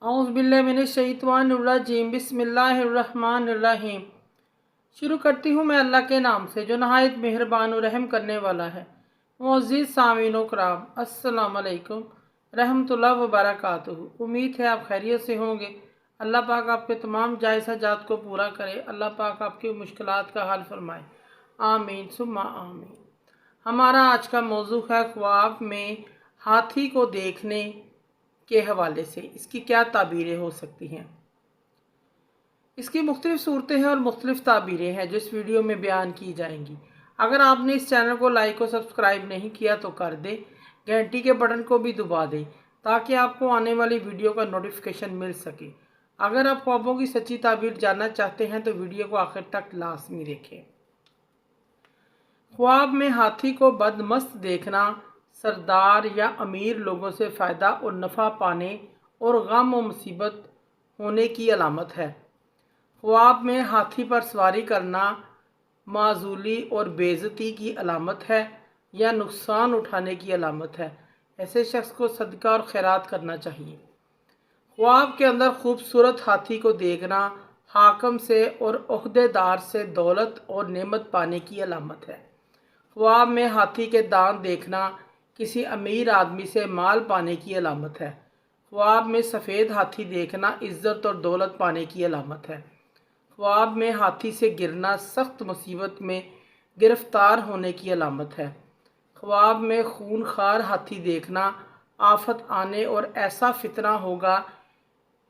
औज़ुबिल्लाहिमिनश्शैतानिर्रजीम बिस्मिल्लाहिर्रहमानिर्रहीम। शुरू करती हूँ मैं अल्लाह के नाम से जो नहायत मेहरबान और रहम करने वाला है। मुअज़्ज़िज़ सामीन व कराम, अस्सलाम वालेकुम रहमतुल्लाहि व बरकातुहू। उम्मीद है आप खैरियत से होंगे। अल्लाह पाक आपके तमाम जायज़ हाजात को पूरा करे। अल्लाह पाक आपकी मुश्किलात का हल फरमाए। आमीन सुम्मा आमीन। हमारा आज का मौजू है ख्वाब में हाथी को देखने के हवाले से इसकी क्या ताबीरें हो सकती हैं। इसकी मुख्तलिफ सूरतें हैं और मुख्तलिफ ताबीरें हैं जो इस वीडियो में बयान की जाएंगी। अगर आपने इस चैनल को लाइक और सब्सक्राइब नहीं किया तो कर दें, घंटी के बटन को भी दबा दें ताकि आपको आने वाली वीडियो का नोटिफिकेशन मिल सके। अगर आप ख्वाबों की सच्ची ताबीर जानना चाहते हैं तो वीडियो को आखिर तक लाजमी देखें। ख्वाब में हाथी को बदमस्त देखना सरदार या अमीर लोगों से फ़ायदा और नफ़ा पाने और गम और मुसीबत होने की अलामत है। ख्वाब में हाथी पर सवारी करना माजूली और बेइज्जती की अलामत है या नुकसान उठाने की अलामत है। ऐसे शख्स को सदका और खैरात करना चाहिए। ख्वाब के अंदर खूबसूरत हाथी को देखना हाकम से और ओहदेदार से दौलत और नेमत पाने की अलामत है। ख्वाब में हाथी के दांत देखना किसी अमीर आदमी से माल पाने की अलामत है। ख्वाब में सफ़ेद हाथी देखना इज़्ज़त और दौलत पाने की अलामत है। ख्वाब में हाथी से गिरना सख्त मुसीबत में गिरफ्तार होने की अलामत है। ख्वाब में खूनखार हाथी देखना आफत आने और ऐसा फितना होगा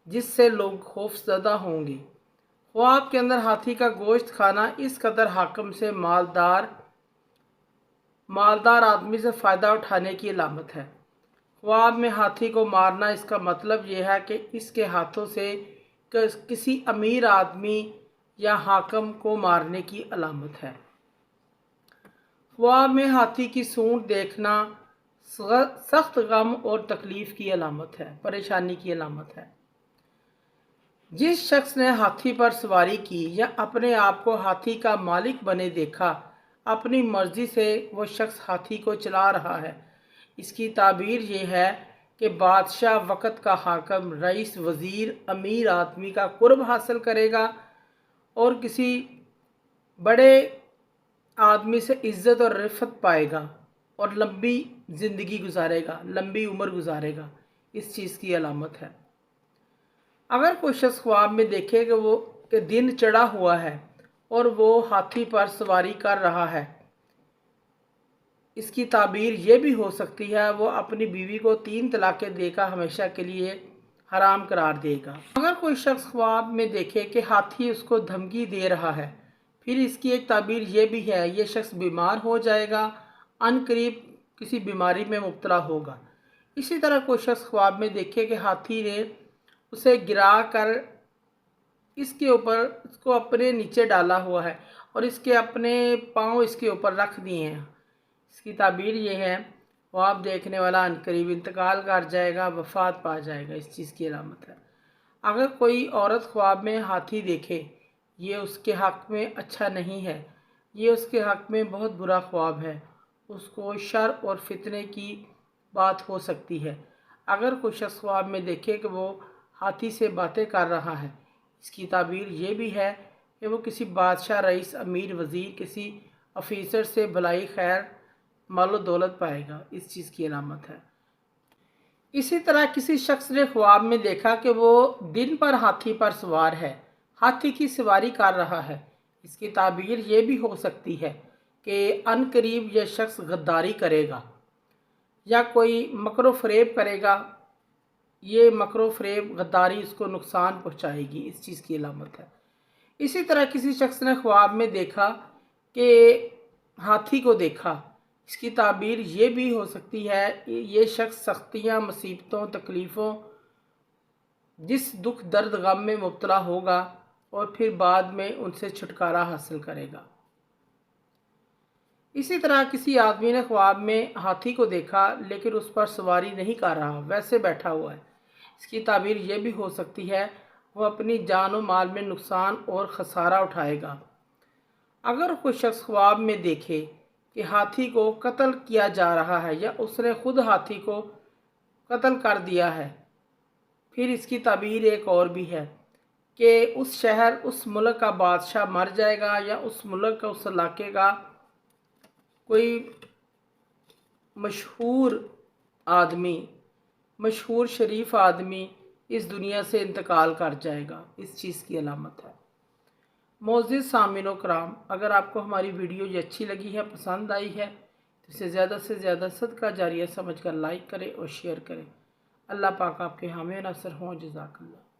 जिससे लोग खौफज़दा होंगे। ख्वाब के अंदर हाथी का गोश्त खाना इस कदर हाकम से मालदार आदमी से फ़ायदा उठाने की अलामत है। ख्वाब में हाथी को मारना इसका मतलब यह है कि इसके हाथों से किसी अमीर आदमी या हाकम को मारने की अलामत है। ख्वाब में हाथी की सूंड देखना सख्त गम और तकलीफ़ की अलामत है, परेशानी की अलामत है। जिस शख्स ने हाथी पर सवारी की या अपने आप को हाथी का मालिक बने देखा, अपनी मर्ज़ी से वो शख्स हाथी को चला रहा है। इसकी ताबीर ये है कि बादशाह वक़्त का हाकम रईस वज़ीर अमीर आदमी का कुर्ब हासिल करेगा और किसी बड़े आदमी से इज़्ज़त और रिफ़त पाएगा और लंबी ज़िंदगी गुजारेगा, लंबी उम्र गुजारेगा। इस चीज़ की अलामत है। अगर कोई शख्स ख्वाब में देखे कि दिन चढ़ा हुआ है और वो हाथी पर सवारी कर रहा है, इसकी ताबीर ये भी हो सकती है वो अपनी बीवी को 3 तलाक़ें देकर हमेशा के लिए हराम करार देगा। अगर कोई शख्स ख्वाब में देखे कि हाथी उसको धमकी दे रहा है, फिर इसकी एक ताबीर ये भी है ये शख्स बीमार हो जाएगा, अनकरीब किसी बीमारी में मुब्तला होगा। इसी तरह कोई शख्स ख्वाब में देखे कि हाथी ने उसे गिरा कर इसको अपने नीचे डाला हुआ है और इसके अपने पाँव इसके ऊपर रख दिए हैं, इसकी ताबीर ये है ख्वाब देखने वाला अनकरीब इंतकाल कर जाएगा, वफ़ात पा जाएगा। इस चीज़ की अलामत है। अगर कोई औरत ख्वाब में हाथी देखे, ये उसके हक़ में अच्छा नहीं है, ये उसके हक़ में बहुत बुरा ख्वाब है, उसको शर और फितने की बात हो सकती है। अगर कोई शख्स ख्वाब में देखे कि वो हाथी से बातें कर रहा है, इसकी ताबीर ये भी है कि वो किसी बादशाह रईस अमीर वज़ीर किसी ऑफिसर से भलाई खैर मालो दौलत पाएगा। इस चीज़ की अलामत है। इसी तरह किसी शख्स ने ख्वाब में देखा कि वो दिन पर हाथी पर सवार है, हाथी की सवारी कर रहा है, इसकी ताबीर ये भी हो सकती है कि अनकरीब यह शख्स गद्दारी करेगा या कोई मकरो फ़रेब करेगा। ये मकरो फ़रेब गद्दारी उसको नुकसान पहुँचाएगी। इस चीज़ की अलामत है। इसी तरह किसी शख्स ने ख्वाब में देखा कि हाथी को देखा, इसकी ताबीर ये भी हो सकती है ये शख्स सख्तियाँ मुसीबतों तकलीफ़ों जिस दुख दर्द गम में मुब्तला होगा और फिर बाद में उनसे छुटकारा हासिल करेगा। इसी तरह किसी आदमी ने ख्वाब में हाथी को देखा लेकिन उस पर सवारी नहीं कर रहा, वैसे बैठा हुआ है, इसकी ताबीर ये भी हो सकती है वो अपनी जान और माल में नुकसान और ख़सारा उठाएगा। अगर कोई शख्स ख्वाब में देखे कि हाथी को कत्ल किया जा रहा है या उसने खुद हाथी को कत्ल कर दिया है, फिर इसकी ताबीर एक और भी है कि उस शहर, उस मुल्क का बादशाह मर जाएगा या उस मुल्क का, उस इलाके का कोई मशहूर आदमी, मशहूर शरीफ आदमी इस दुनिया से इंतकाल कर जाएगा। इस चीज़ की अलामत है। मोअज़्ज़िज़ सामिनो कराम, अगर आपको हमारी वीडियो ये अच्छी लगी है, पसंद आई है, तो इसे ज़्यादा से ज़्यादा सदका जारिया समझकर लाइक करें और शेयर करें। अल्लाह पाक आपके हामी नासर हों। जज़ाकल्लाह।